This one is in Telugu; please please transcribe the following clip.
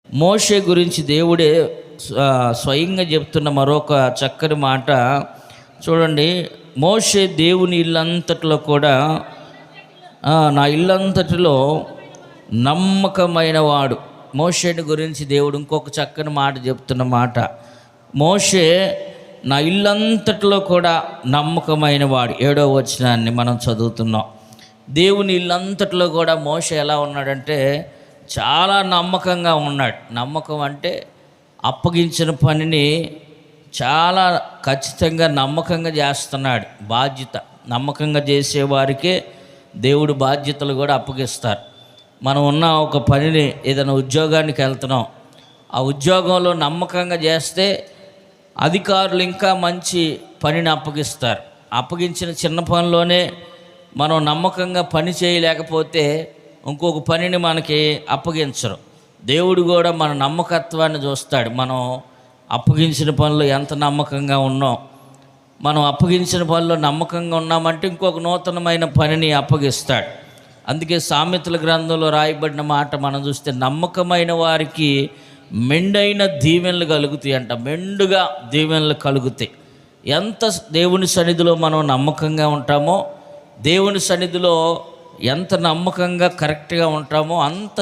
మోషే గురించి దేవుడే స్వయంగా చెప్తున్న మరొక చక్కని మాట చూడండి. మోషే దేవుని ఇల్లంతటిలో కూడా నా ఇల్లంతటిలో నమ్మకమైన వాడు. మోషేని గురించి దేవుడు ఇంకొక చక్కని మాట చెప్తున్న మాట, మోషే నా ఇల్లంతటిలో కూడా నమ్మకమైన వాడు. 7వ వచనాన్ని మనం చదువుతున్నాం. దేవుని ఇల్లంతటిలో కూడా మోషే ఎలా ఉన్నాడంటే చాలా నమ్మకంగా ఉన్నాడు. నమ్మకం అంటే అప్పగించిన పనిని చాలా ఖచ్చితంగా నమ్మకంగా చేస్తున్నాడు. బాధ్యత నమ్మకంగా చేసేవారికే దేవుడు బాధ్యతలు కూడా అప్పగిస్తారు. మనం ఉన్న ఒక పనిని, ఏదైనా ఉద్యోగానికి వెళ్తున్నాం, ఆ ఉద్యోగంలో నమ్మకంగా చేస్తే అధికారులు ఇంకా మంచి పనిని అప్పగిస్తారు. అప్పగించిన చిన్న పనిలోనే మనం నమ్మకంగా పని చేయలేకపోతే ఇంకొక పనిని మనకి అప్పగించరు. దేవుడు కూడా మన నమ్మకత్వాన్ని చూస్తాడు. మనం అప్పగించిన పనిలో ఎంత నమ్మకంగా ఉన్నాం. మనం అప్పగించిన పనిలో నమ్మకంగా ఉన్నామంటే ఇంకొక నూతనమైన పనిని అప్పగిస్తాడు. అందుకే సామెతల గ్రంథంలో రాయబడిన మాట మనం చూస్తే, నమ్మకమైన వారికి మెండైన దీవెనలు కలుగుతాయి అంట. మెండుగా దీవెనలు కలుగుతాయి. ఎంత దేవుని సన్నిధిలో మనం నమ్మకంగా ఉంటామో, దేవుని సన్నిధిలో ఎంత నమ్మకంగా కరెక్ట్గా ఉంటామో అంత